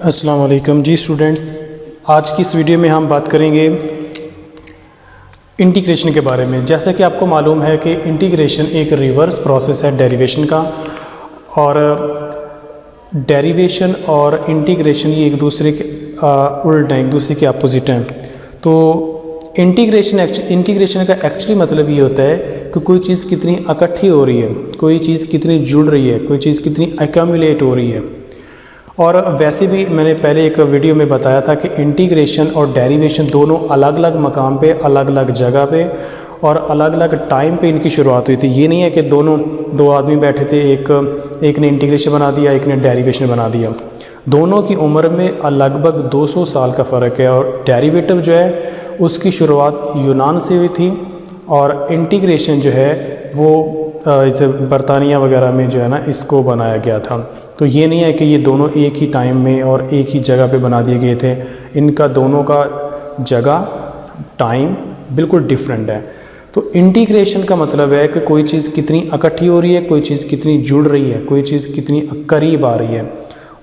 अस्सलाम वालेकुम जी स्टूडेंट्स, आज की इस वीडियो में हम बात करेंगे इंटीग्रेशन के बारे में। जैसा कि आपको मालूम है कि इंटीग्रेशन एक रिवर्स प्रोसेस है डेरिवेशन का, और डेरिवेशन और इंटीग्रेशन ये एक दूसरे के उल्ट हैं, एक दूसरे के अपोजिट हैं। तो इंटीग्रेशन का एक्चुअली मतलब ये होता है कि कोई चीज़ कितनी इकट्ठी हो रही है, कोई चीज़ कितनी जुड़ रही है, कोई चीज़ कितनी एक्यूमुलेट हो रही है। और वैसे भी मैंने पहले एक वीडियो में बताया था कि इंटीग्रेशन और डेरिवेशन दोनों अलग अलग मकाम पे, अलग अलग जगह पे और अलग अलग टाइम पे इनकी शुरुआत हुई थी। ये नहीं है कि दो आदमी बैठे थे, एक ने इंटीग्रेशन बना दिया, एक ने डेरिवेशन बना दिया। दोनों की उम्र में लगभग 200 साल का फ़र्क है। और डेरिवेटिव जो है उसकी शुरुआत यूनान से हुई थी, और इंटीग्रेशन जो है वो बरतानिया वगैरह में जो है ना इसको बनाया गया था। तो ये नहीं है कि ये दोनों एक ही टाइम में और एक ही जगह पे बना दिए गए थे। इनका दोनों का जगह टाइम बिल्कुल डिफरेंट है। तो इंटीग्रेशन का मतलब है कि कोई चीज़ कितनी इकट्ठी हो रही है, कोई चीज़ कितनी जुड़ रही है, कोई चीज़ कितनी करीब आ रही है,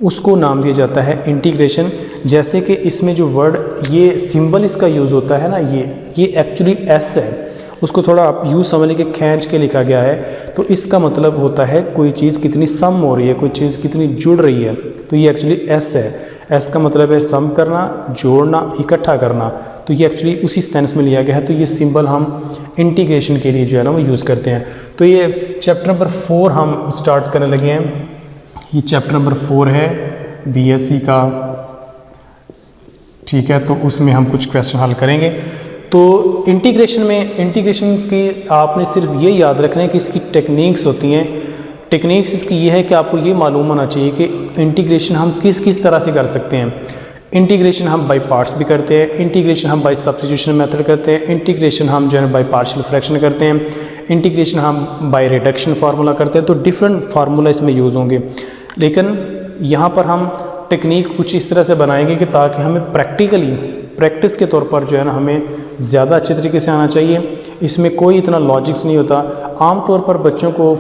उसको नाम दिया जाता है इंटीग्रेशन। जैसे कि इसमें जो वर्ड ये सिंबल इसका यूज़ होता है ना, ये एक्चुअली एस है, उसको थोड़ा आप यूँ समझ के खींच के लिखा गया है। तो इसका मतलब होता है कोई चीज़ कितनी सम हो रही है, कोई चीज़ कितनी जुड़ रही है। तो ये एक्चुअली एस है। एस का मतलब है सम करना, जोड़ना, इकट्ठा करना। तो ये एक्चुअली उसी सेंस में लिया गया है। तो ये सिंबल हम इंटीग्रेशन के लिए जो है ना वो यूज़ करते हैं। तो ये चैप्टर नंबर 4 हम स्टार्ट करने लगे हैं। ये चैप्टर नंबर 4 है BSc का, ठीक है। तो उसमें हम कुछ क्वेश्चन हल करेंगे। तो इंटीग्रेशन की आपने सिर्फ ये याद रखना है कि इसकी टेक्निक्स होती हैं। टेक्निक्स इसकी ये है कि आपको ये मालूम होना चाहिए कि इंटीग्रेशन हम किस किस तरह से कर सकते हैं। इंटीग्रेशन हम बाय पार्ट्स भी करते हैं, इंटीग्रेशन हम बाय सब्स्टिट्यूशन मेथड करते हैं, इंटीग्रेशन हम जो है बाय पार्शियल फ्रैक्शन करते हैं, इंटीग्रेशन हम बाय रिडक्शन फार्मूला करते हैं। तो डिफरेंट फार्मूला इसमें यूज़ होंगे। लेकिन यहाँ पर हम टेक्निक कुछ इस तरह से बनाएंगे कि ताकि हमें प्रैक्टिस के तौर पर जो है ना हमें ज़्यादा अच्छे तरीके से आना चाहिए। इसमें कोई इतना लॉजिक्स नहीं होता। आम तौर पर बच्चों को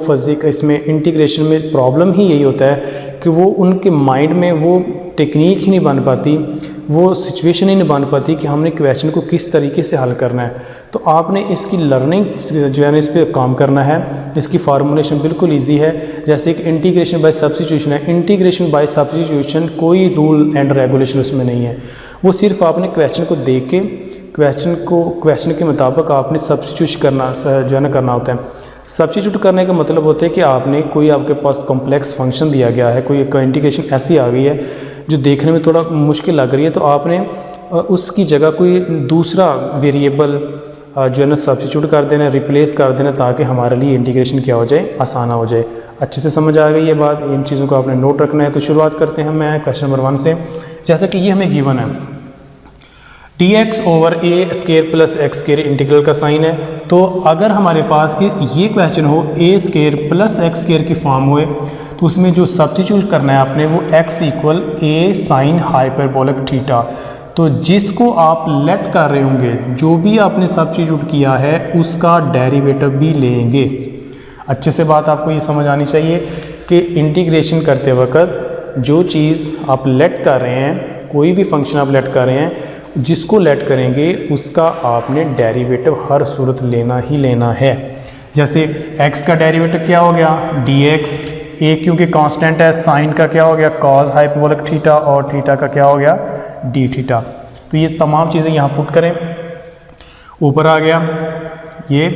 इसमें इंटीग्रेशन में प्रॉब्लम ही यही होता है कि वो उनके माइंड में वो टेक्निक ही नहीं बन पाती, वो सिचुएशन ही नहीं बन पाती कि हमने क्वेश्चन को किस तरीके से हल करना है। तो आपने इसकी लर्निंग जो है ना इस पर काम करना है। इसकी फार्मूलेशन बिल्कुल ईजी है। जैसे कि इंटीग्रेशन बाय सब्स्टिट्यूशन है, इंटीग्रेशन बाय सब्स्टिट्यूशन कोई रूल एंड रेगुलेशन उसमें नहीं है। वो सिर्फ आपने क्वेश्चन को देख के क्वेश्चन के मुताबिक आपने सब्स्टिट्यूट करना होता है। सब्स्टिट्यूट करने का मतलब होता है कि आपने कोई आपके पास कॉम्प्लेक्स फंक्शन दिया गया है, कोई इंटीग्रेशन ऐसी आ गई है जो देखने में थोड़ा मुश्किल लग रही है, तो आपने उसकी जगह कोई दूसरा वेरिएबल जो है ना सब्स्टिट्यूट कर देना, रिप्लेस कर देना, ताकि हमारे लिए इंटीग्रेशन क्या हो जाए, आसान हो जाए। अच्छे से समझ आ गई ये बात, इन चीज़ों को आपने नोट रखना है। तो शुरुआत करते हैं मैं क्वेश्चन नंबर 1 से। जैसा कि ये हमें गिवन है dx over a square plus x square integral का साइन है। तो अगर हमारे पास ये क्वेश्चन हो a square plus x square की फॉर्म हुए, तो उसमें जो सब्स्टिट्यूट करना है आपने वो x equal a sine hyperbolic theta. तो जिसको आप लेट कर रहे होंगे, जो भी आपने सब्स्टिट्यूट किया है उसका डेरिवेटिव भी लेंगे। अच्छे से बात आपको ये समझ आनी चाहिए कि इंटीग्रेशन करते वक्त जो चीज़ आप लेट कर रहे हैं, कोई भी फंक्शन आप लेट कर रहे हैं, जिसको लेट करेंगे उसका आपने डेरिवेटिव हर सूरत लेना ही लेना है। जैसे x का डेरिवेटिव क्या हो गया, dx, a क्योंकि कांस्टेंट है, साइन का क्या हो गया, cos हाइपरबोलिक थीटा, और थीटा का क्या हो गया, d थीटा। तो ये तमाम चीज़ें यहाँ पुट करें। ऊपर आ गया ये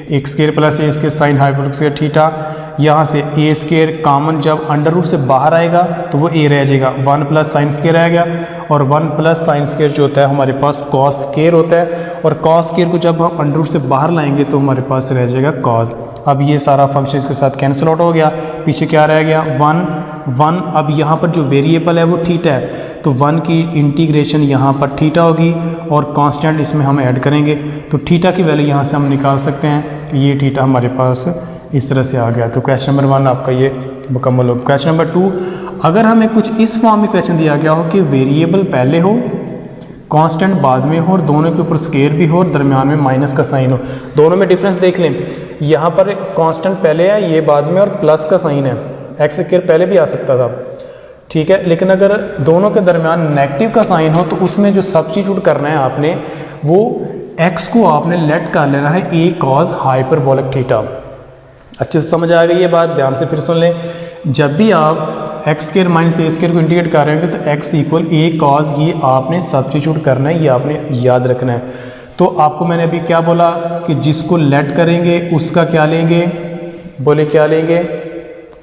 x square plus a square sine hyperbolic square theta. यहाँ से ए स्केयर कॉमन जब अंडर रूट से बाहर आएगा तो वो ए रह जाएगा, 1 प्लस साइन स्केयर आ गया, और 1 प्लस साइन स्केयर जो होता है हमारे पास कॉस स्केयर होता है, और कॉस स्केयर को जब हम अंडर रूट से बाहर लाएंगे तो हमारे पास रह जाएगा कॉस। अब ये सारा फंक्शन इसके साथ कैंसिल आउट हो गया, पीछे क्या रह गया, 1। अब यहाँ पर जो वेरिएबल है वो थीटा है, तो 1 की इंटीग्रेशन यहाँ पर थीटा होगी, और कांस्टेंट इसमें हम ऐड करेंगे। तो थीटा की वैल्यू यहाँ से हम निकाल सकते हैं। ये थीटा हमारे पास इस तरह से आ गया। तो क्वेश्चन नंबर 1 आपका ये मुकम्मल हो। क्वेश्चन नंबर 2, अगर हमें कुछ इस फॉर्म में क्वेश्चन दिया गया हो कि वेरिएबल पहले हो, कांस्टेंट बाद में हो, और दोनों के ऊपर स्केयर भी हो, और दरमियान में माइनस का साइन हो। दोनों में डिफरेंस देख लें। यहाँ पर कांस्टेंट पहले है, ये बाद में, और प्लस का साइन है। एक्स स्केयर पहले भी आ सकता था, ठीक है। लेकिन अगर दोनों के दरमियान नेगेटिव का साइन हो तो उसमें जो सब्स्टिट्यूट करना है आपने, वो x को आपने लेट कर लेना है a cos हाइपरबोलिक थीटा। अच्छे से समझ आ गई ये बात, ध्यान से फिर सुन लें। जब भी आप एक्स स्क्वायर माइनस ए स्क्वायर को इंटीग्रेट कर रहे होंगे तो x इक्वल a cos, ये आपने सब्स्टिट्यूट करना है, ये आपने याद रखना है। तो आपको मैंने अभी क्या बोला कि जिसको लेट करेंगे उसका क्या लेंगे, बोले क्या लेंगे,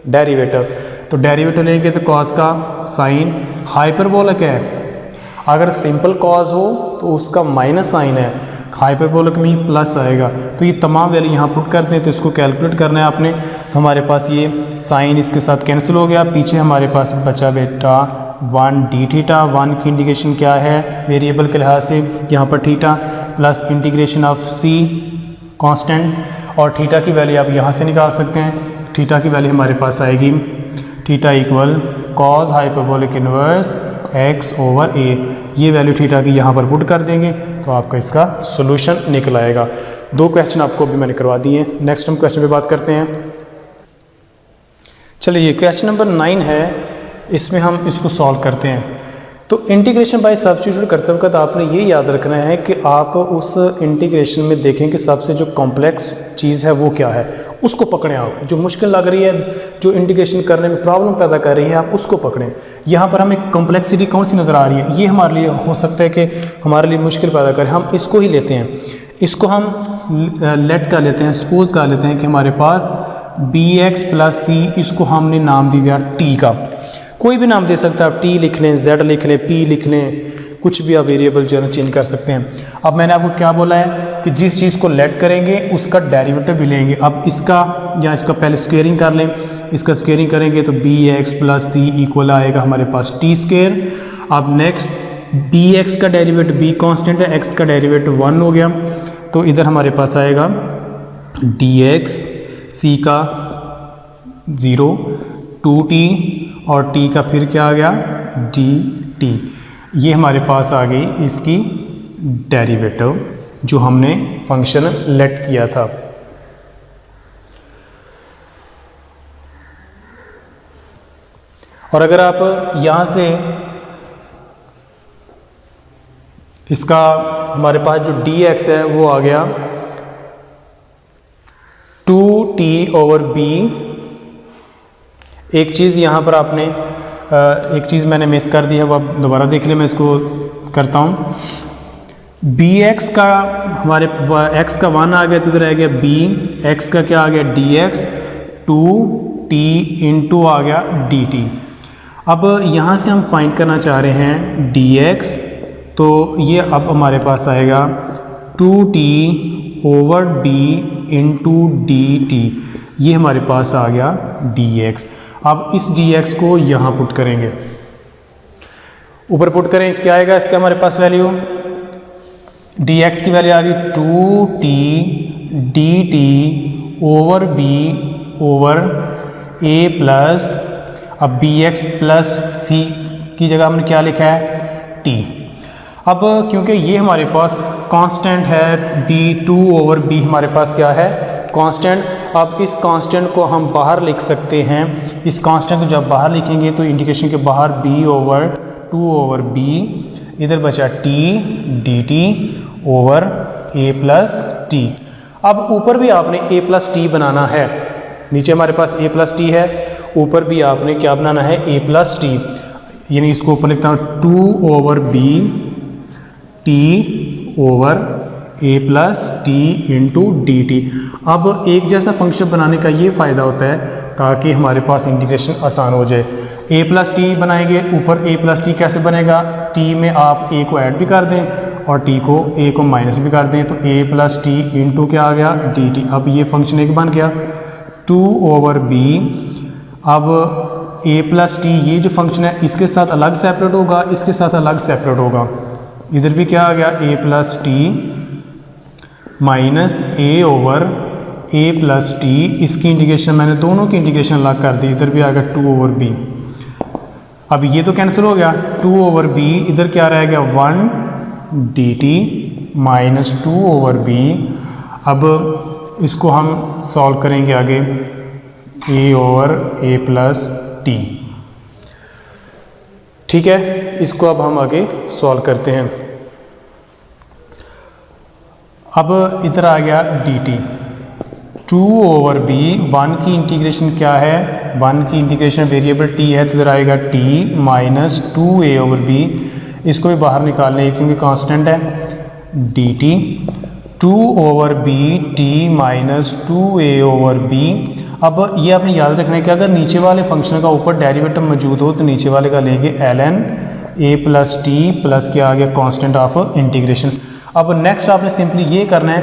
डेरिवेटिव। तो डेरिवेटिव लेंगे तो कॉस का साइन हाइपरबोलिक है, अगर सिंपल कॉस हो तो उसका माइनस साइन है, हाइपरबोलिक में ही प्लस आएगा। तो ये तमाम वैल्यू यहाँ पुट करते हैं, तो इसको कैलकुलेट करना है आपने। तो हमारे पास ये साइन इसके साथ कैंसिल हो गया, पीछे हमारे पास बचा बेटा 1 डी थीटा। 1 की इंटीग्रेशन क्या है वेरिएबल के लिहाज से, यहाँ पर theta plus integration of C constant, और थीटा की वैल्यू आप यहाँ से निकाल सकते हैं। थीटा की वैल्यू हमारे पास आएगी theta equal cos hyperbolic inverse x over a। ये वैल्यू थीटा की यहाँ पर पुट कर देंगे तो आपका इसका सॉल्यूशन निकल आएगा। 2 क्वेश्चन आपको भी मैंने करवा दिए हैं। नेक्स्ट हम क्वेश्चन पे बात करते हैं। चलिए क्वेश्चन नंबर 9 है, इसमें हम इसको सॉल्व करते हैं। तो इंटीग्रेशन बाय सब्स्टिट्यूट करते वक्त आपने ये याद रखना है कि आप उस इंटीग्रेशन में देखें कि सबसे जो कॉम्प्लेक्स चीज़ है वो क्या है, उसको पकड़ें। आप जो मुश्किल लग रही है, जो इंटीग्रेशन करने में प्रॉब्लम पैदा कर रही है, आप उसको पकड़ें। यहाँ पर हमें कॉम्प्लेक्सिटी कौन सी नज़र आ रही है, ये हमारे लिए हो सकता है कि हमारे लिए मुश्किल पैदा करे, हम इसको ही लेते हैं। इसको हम लेट कर लेते हैं, सपोज कर लेते हैं कि हमारे पास bx प्लस सी, इसको हमने नाम दिया t का। कोई भी नाम दे सकते हैं आप, t लिख लें, z लिख लें, p लिख लें, कुछ भी आप वेरिएबल जो है चेंज कर सकते हैं। अब मैंने आपको क्या बोला है कि जिस चीज़ को लेट करेंगे उसका डेरिवेटिव भी लेंगे। अब इसका या इसका पहले स्क्वेयरिंग कर लें, इसका स्क्वेयरिंग करेंगे तो bx प्लस सी इक्वल आएगा हमारे पास t स्क्वेयर। अब नेक्स्ट bx का डेरिवेटिव, b कांस्टेंट है, x का डेरिवेटिव 1 हो गया, तो इधर हमारे पास आएगा dx, c का 0, 2t और t का फिर क्या आ गया dt। ये हमारे पास आ गई इसकी डेरिवेटिव जो हमने फंक्शन लेट किया था। और अगर आप यहाँ से इसका हमारे पास जो dx है वो आ गया 2t ओवर b। एक चीज़ यहाँ पर आपने एक चीज़ मैंने मिस कर दी है, वो आप दोबारा देख लें, मैं इसको करता हूँ। bx का हमारे x का 1 आ गया तो इधर आ गया b, x का क्या आ गया dx, 2t इंटू आ गया dt। अब यहाँ से हम फाइंड करना चाह रहे हैं dx, तो ये अब हमारे पास आएगा 2t over b into dt। ये हमारे पास आ गया dx। अब इस dx को यहाँ पुट करेंगे, ऊपर पुट करें, क्या आएगा इसका हमारे पास वैल्यू, dx की वैल्यू आ गई 2t dt over b over a plus, अब bx प्लस c की जगह हमने क्या लिखा है t। अब क्योंकि ये हमारे पास कांस्टेंट है, b2 ओवर b हमारे पास क्या है कांस्टेंट। अब इस कांस्टेंट को हम बाहर लिख सकते हैं। इस कांस्टेंट को जब बाहर लिखेंगे तो इंटीग्रेशन के बाहर b ओवर 2 ओवर b, इधर बचा t dt over a plus t। अब ऊपर भी आपने a प्लस टी बनाना है, नीचे हमारे पास a प्लस टी है, ऊपर भी आपने क्या बनाना है a प्लस टी, यानी इसको ऊपर लिखता हूँ 2 over b t over a plus T into D T. अब एक जैसा फंक्शन बनाने का ये फ़ायदा होता है ताकि हमारे पास इंटीग्रेशन आसान हो जाए। a प्लस टी बनाएंगे, ऊपर a प्लस टी कैसे बनेगा, t में आप a को ऐड भी कर दें और t को a को माइनस भी कर दें, तो a प्लस टी इंटू क्या आ गया डी टी। अब ये फंक्शन एक बन गया 2 ओवर b। अब a प्लस टी ये जो फंक्शन है इसके साथ अलग सेपरेट होगा, इसके साथ अलग सेपरेट होगा, इधर भी क्या आ गया a plus T minus a over a plus T. इसकी इंटीग्रेशन मैंने दोनों की इंटीग्रेशन अलग कर दी, इधर भी आ गया 2 ओवर b। अब ये तो कैंसिल हो गया, 2 ओवर b, इधर क्या रह गया 1 dt माइनस 2 ओवर b। अब इसको हम सॉल्व करेंगे आगे a over a plus T. ठीक है, इसको अब हम आगे सॉल्व करते हैं। अब इधर आ गया डी टी 2/b, 1 की इंटीग्रेशन क्या है, 1 की इंटीग्रेशन वेरिएबल t है तो इधर आएगा t माइनस 2a/b, इसको भी बाहर निकालना है क्योंकि कांस्टेंट है, dt 2/b t minus 2a/b। अब ये आपने याद रखना है कि अगर नीचे वाले फंक्शन का ऊपर डेरिवेटिव मौजूद हो तो नीचे वाले का लेंगे ln a plus T plus क्या आ गया कांस्टेंट ऑफ इंटीग्रेशन। अब नेक्स्ट आपने सिंपली ये करना है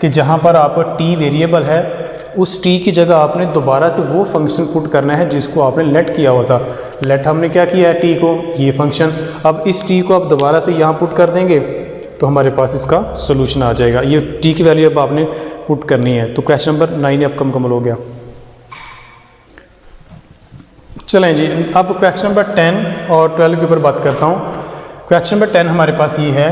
कि जहाँ पर आप t वेरिएबल है उस t की जगह आपने दोबारा से वो फंक्शन पुट करना है जिसको आपने लेट किया हुआ था। लेट हमने क्या किया है t को, ये फंक्शन। अब इस t को आप दोबारा से यहाँ पुट कर देंगे तो हमारे पास इसका सोल्यूशन आ जाएगा। ये t की वैल्यू अब आपने पुट करनी है। तो क्वेश्चन नंबर 9 अब मुकम्मल हो गया। चलें जी, अब क्वेश्चन नंबर 10 और 12 के ऊपर बात करता हूँ। क्वेश्चन नंबर 10 हमारे पास ये है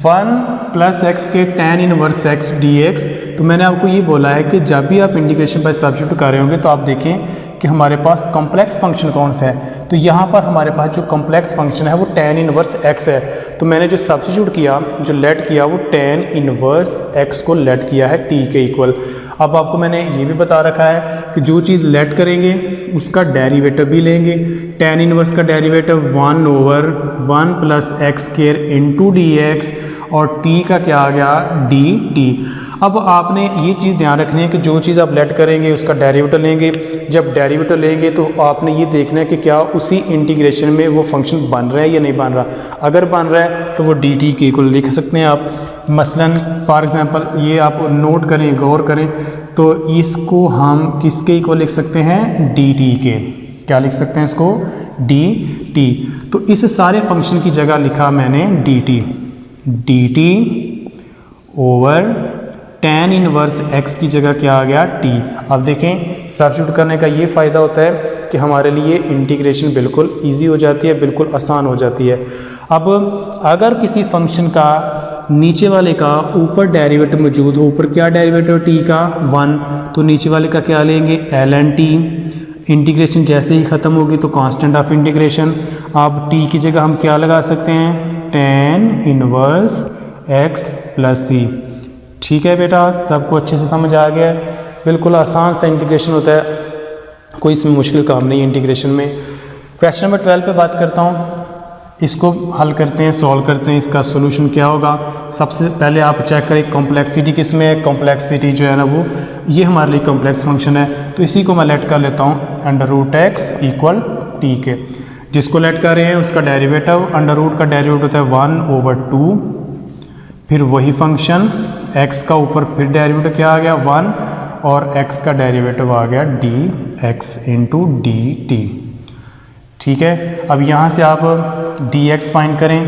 1 प्लस एक्स के tan inverse x D x. तो मैंने आपको ये बोला है कि जब भी आप इंटीग्रेशन बाय सब्स्टिट्यूट कर रहे होंगे तो आप देखें कि हमारे पास कॉम्प्लेक्स फंक्शन कौन सा है। तो यहाँ पर हमारे पास जो कॉम्प्लेक्स फंक्शन है वो tan इनवर्स x है। तो मैंने जो सब्स्टिट्यूट किया, जो लेट किया, वो tan इनवर्स x को लेट किया है t के इक्वल। अब आपको मैंने ये भी बता रखा है कि जो चीज़ लेट करेंगे उसका डेरिवेटिव भी लेंगे। tan इनवर्स का derivative 1/1 plus x square into D x और t का क्या आ गया dt। अब आपने ये चीज़ ध्यान रखनी है कि जो चीज़ आप लेट करेंगे उसका डेरिवेटिव लेंगे। जब डेरिवेटिव लेंगे तो आपने ये देखना है कि क्या उसी इंटीग्रेशन में वो फंक्शन बन रहा है या नहीं बन रहा। अगर बन रहा है तो वो dt के इक्वल लिख सकते हैं आप। मसलन फॉर एग्जांपल ये आप नोट करें, गौर करें, तो इसको हम किसके इक्वल लिख सकते हैं, dt के। क्या लिख सकते हैं इसको, dt। तो इस सारे फंक्शन की जगह लिखा मैंने dt over tan inverse x की जगह क्या आ गया t। अब देखें सब्स्टिट्यूट करने का ये फ़ायदा होता है कि हमारे लिए इंटीग्रेशन बिल्कुल इजी हो जाती है, बिल्कुल आसान हो जाती है। अब अगर किसी फंक्शन का नीचे वाले का ऊपर डेरिवेटिव मौजूद हो, ऊपर क्या डेरिवेटिव t का 1, तो नीचे वाले का क्या लेंगे ln t। इंटीग्रेशन जैसे ही ख़त्म होगी तो कांस्टेंट ऑफ इंटीग्रेशन। अब t की जगह हम क्या लगा सकते हैं, tan inverse x plus c। ठीक है बेटा, सबको अच्छे से समझ आ गया है। बिल्कुल आसान सा इंटीग्रेशन होता है, कोई इसमें मुश्किल काम नहीं है इंटीग्रेशन में। क्वेश्चन नंबर 12 पे बात करता हूँ। इसको हल करते हैं, सॉल्व करते हैं, इसका सोल्यूशन क्या होगा। सबसे पहले आप चेक करें कॉम्प्लेक्सिटी किस में है। कॉम्प्लेक्सिटी जो है ना वो ये हमारे लिए कॉम्प्लेक्स फंक्शन है। तो इसी को मैं लेट कर लेता हूँ √x इक्वल t के। जिसको लेट कर रहे हैं उसका डेरिवेटिव, अंडर रूट का डेरिवेटिव होता है 1/2, फिर वही फंक्शन x का ऊपर फिर डेरिवेटिव क्या आ गया 1 और x का डेरिवेटिव आ गया dx इंटू dt। ठीक है, अब यहाँ से आप dx फाइंड करें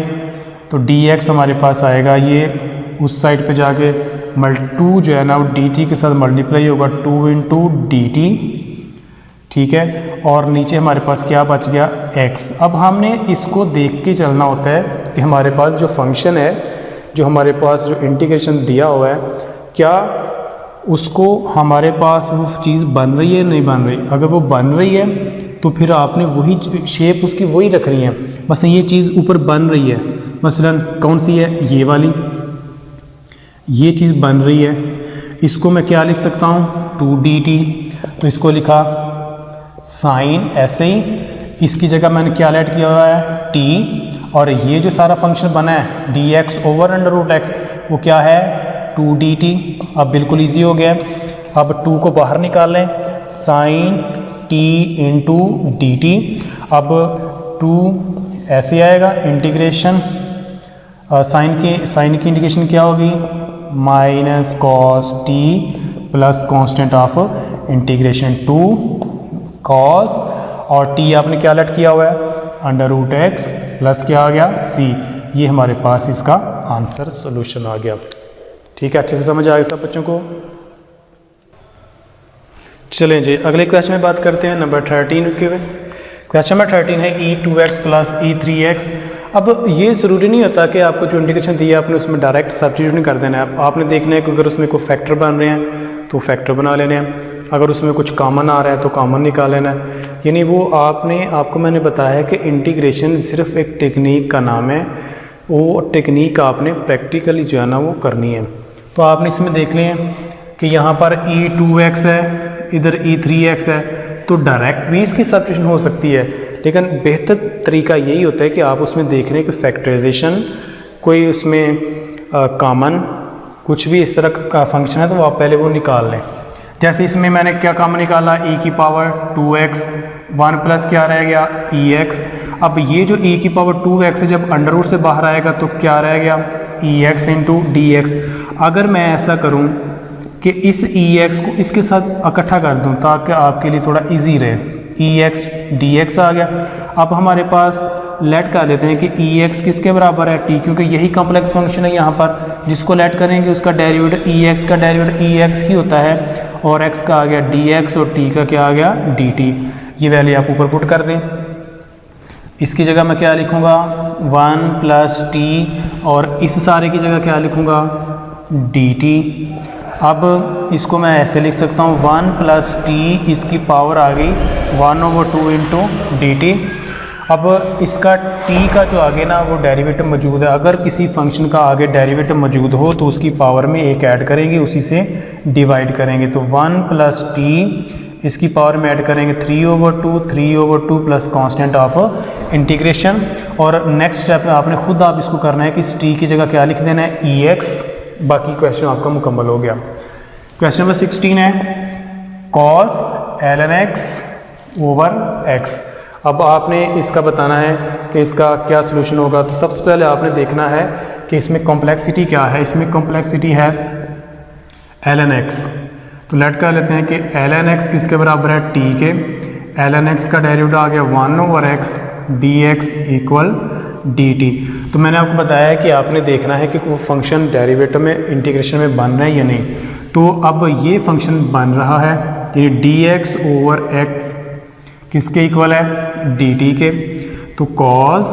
तो dx हमारे पास आएगा, ये उस साइड पे जाके 2 जो है ना वो dt के साथ मल्टीप्लाई होगा 2 इंटू dt। ठीक है, और नीचे हमारे पास क्या बच गया x। अब हमने इसको देख के चलना होता है कि हमारे पास जो फंक्शन है, जो हमारे पास जो इंटीग्रेशन दिया हुआ है, क्या उसको हमारे पास वो चीज़ बन रही है नहीं बन रही। अगर वो बन रही है तो फिर आपने वही शेप उसकी वही रखनी है। मसलन ये चीज़ ऊपर बन रही है, मसलन कौन सी है, ये वाली, ये चीज़ बन रही है। इसको मैं क्या लिख सकता हूँ 2dt। तो इसको लिखा साइन ऐसे ही, इसकी जगह मैंने क्या लेट किया हुआ है t, और ये जो सारा फंक्शन बना है dx ओवर √x वो क्या है 2dt। अब बिल्कुल इजी हो गया। अब 2 को बाहर निकाल लें, साइन t इंटू dt। अब 2 ऐसे आएगा, इंटीग्रेशन साइन की इंटीग्रेशन क्या होगी minus cos t plus constant of integration 2 cos, और t आपने क्या लेट किया हुआ है √x प्लस क्या आ गया c। ये हमारे पास इसका आंसर सॉल्यूशन आ गया। ठीक है, अच्छे से समझ आ गया सब बच्चों को। चलें जी अगले क्वेश्चन में बात करते हैं नंबर 13 के। क्वेश्चन नंबर 13 है e2x प्लस e3x। अब ये ज़रूरी नहीं होता कि आपको जो इंटीग्रेशन दी है आपने उसमें डायरेक्ट सब्स्टिट्यूशन कर देना है। आपने देखना है कि अगर उसमें कोई फैक्टर बन रहे हैं तो फैक्टर बना लेने हैं। अगर उसमें कुछ कॉमन आ रहा है तो कॉमन निकाल लेना है। यानी वो आपको मैंने बताया है कि इंटीग्रेशन सिर्फ एक टेक्निक का नाम है, वो टेक्निक आपने प्रैक्टिकली जो है ना वो करनी है। तो आपने इसमें देख लें कि यहाँ पर e2x है, इधर e3x है, तो डायरेक्ट भी इसकी सब्स्टिट्यूशन हो सकती है, लेकिन बेहतर तरीका यही होता है कि आप उसमें देख लें कि फैक्टराइजेशन कोई उसमें कॉमन कुछ भी इस तरह का फंक्शन है तो आप पहले वो निकाल लें। जैसे इसमें मैंने क्या कॉमन निकाला, e की पावर 2x, 1 प्लस क्या रह गया ex। अब ये जो e की पावर 2x है जब अंडर रूट से बाहर आएगा तो क्या रह गया ex इंटू dx। अगर मैं ऐसा करूं कि इस ex को इसके साथ इकट्ठा कर दूं ताकि आपके लिए थोड़ा इजी रहे, ex dx आ गया। अब हमारे पास लेट कर लेते हैं कि ex किसके बराबर है t, क्योंकि यही कॉम्प्लेक्स फंक्शन है यहाँ पर, जिसको लेट करेंगे उसका डेरिवेटिव ex का डेरिवेटिव ex ही होता है, और x का आ गया dx और t का क्या आ गया dt। ये वैल्यू आप ऊपर पुट कर दें। इसकी जगह मैं क्या लिखूँगा 1 प्लस t, और इस सारे की जगह क्या लिखूँगा dt। अब इसको मैं ऐसे लिख सकता हूँ 1 प्लस t, इसकी पावर आ गई 1/2 इंटू dt। अब इसका t का जो आगे ना वो डेरिवेटिव मौजूद है, अगर किसी फंक्शन का आगे डेरिवेटिव मौजूद हो तो उसकी पावर में एक ऐड करेंगे, उसी से डिवाइड करेंगे। तो 1 प्लस t इसकी पावर में ऐड करेंगे 3/2 प्लस कांस्टेंट ऑफ इंटीग्रेशन। और नेक्स्ट स्टेप में आपने खुद आप इसको करना है कि इस t की जगह क्या लिख देना है ex। बाकी क्वेश्चन आपका मुकम्मल हो गया। क्वेश्चन नंबर 16 है cos ln x over x। अब आपने इसका बताना है कि इसका क्या सोल्यूशन होगा। तो सबसे पहले आपने देखना है कि इसमें कॉम्प्लेक्सिटी क्या है। इसमें कॉम्प्लेक्सिटी है ln x। तो लेट कर लेते हैं कि ln x किसके बराबर है t के। ln x का डेरिवेटिव आ गया 1/x dx इक्वल dt। तो मैंने आपको बताया है कि आपने देखना है कि वो फंक्शन डेरिवेटिव में इंटीग्रेशन में बन रहा है या नहीं। तो अब ये फंक्शन बन रहा है, ये dx ओवर x किसके इक्वल है dt के। तो cos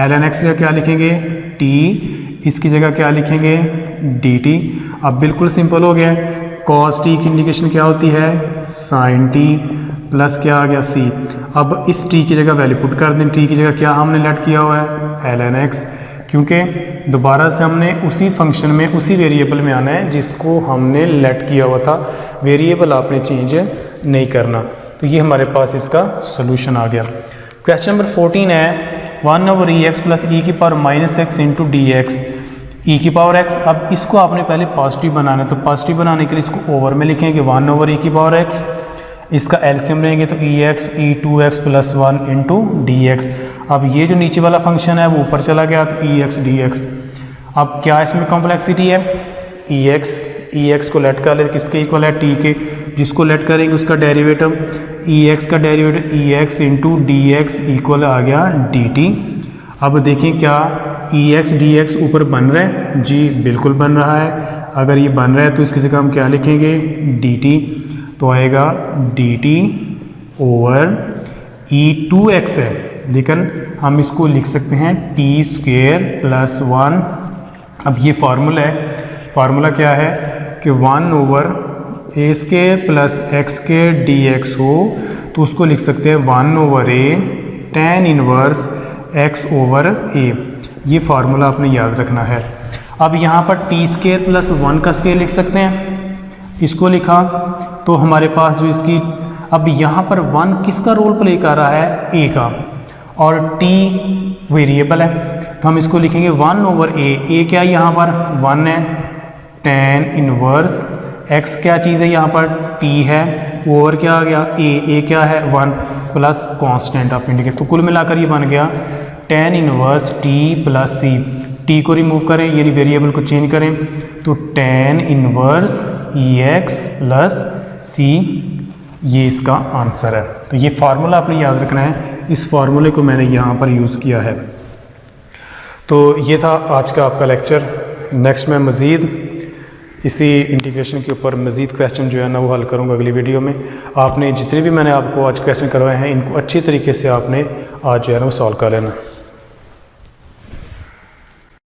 ln x का क्या लिखेंगे t, इसकी जगह क्या लिखेंगे dt। अब बिल्कुल सिंपल हो गया, cos t की इंडिकेशन क्या होती है sin t, प्लस क्या आ गया c। अब इस t की जगह वैल्यू पुट कर दें। t की जगह क्या हमने लेट किया हुआ है ln x, क्योंकि दोबारा से हमने उसी फंक्शन में उसी वेरिएबल में आना है जिसको हमने लेट किया हुआ था, वेरिएबल आपने चेंज नहीं करना। तो ये हमारे पास इसका सोल्यूशन आ गया। क्वेश्चन नंबर 14 है 1/ex प्लस e की power minus x into dx e की पावर x। अब इसको आपने पहले पॉजिटिव बनाना है, तो पॉजिटिव बनाने के लिए इसको ओवर में लिखेंगे 1/e की पावर x। इसका एलसीएम लेंगे तो ex e2x plus 1 into dx। अब ये जो नीचे वाला फंक्शन है वो ऊपर चला गया तो ex dx। अब क्या इसमें कॉम्प्लेक्सिटी है ex को लेट कर ले किसके इक्वल है t के, जिसको लेट करेंगे उसका डेरिवेटिव ex का derivative ex into dx equal आ गया dt। अब देखें क्या ex dx ऊपर बन रहा है, जी बिल्कुल बन रहा है। अगर ये बन रहा है तो इसकी जगह हम क्या लिखेंगे dt। तो आएगा dt ओवर e2x है, लेकिन हम इसको लिख सकते हैं t² प्लस 1। अब ये फार्मूला है, फार्मूला क्या है कि 1/a² प्लस x² dx हो तो उसको लिख सकते हैं 1/a tan inverse x over a। ये फार्मूला आपने याद रखना है। अब यहाँ पर t² प्लस 1 का स्केयर लिख सकते हैं, इसको लिखा तो हमारे पास जो इसकी, अब यहाँ पर 1 किसका रोल प्ले कर रहा है a का, और t वेरिएबल है तो हम इसको लिखेंगे 1/a। a क्या है यहाँ पर 1 है, tan इनवर्स x क्या चीज़ है यहाँ पर t है, ओवर क्या आ गया a क्या है 1 प्लस कांस्टेंट ऑफ इंटीग्रेशन। तो कुल मिलाकर ये बन गया tan inverse t plus c। t को रिमूव करें यानी वेरिएबल को चेंज करें तो tan inverse ex plus c, ये इसका आंसर है। तो ये फार्मूला आपने याद रखना है, इस फार्मूले को मैंने यहाँ पर यूज़ किया है। तो ये था आज का आपका लेक्चर। नेक्स्ट मैं मज़ीद इसी इंटीग्रेशन के ऊपर मज़ीद क्वेश्चन जो है ना वो हल करूँगा अगली वीडियो में। आपने जितने भी मैंने आपको आज क्वेश्चन करवाए हैं इनको अच्छी तरीके से आपने आज जो है ना वो सॉल्व कर लेना।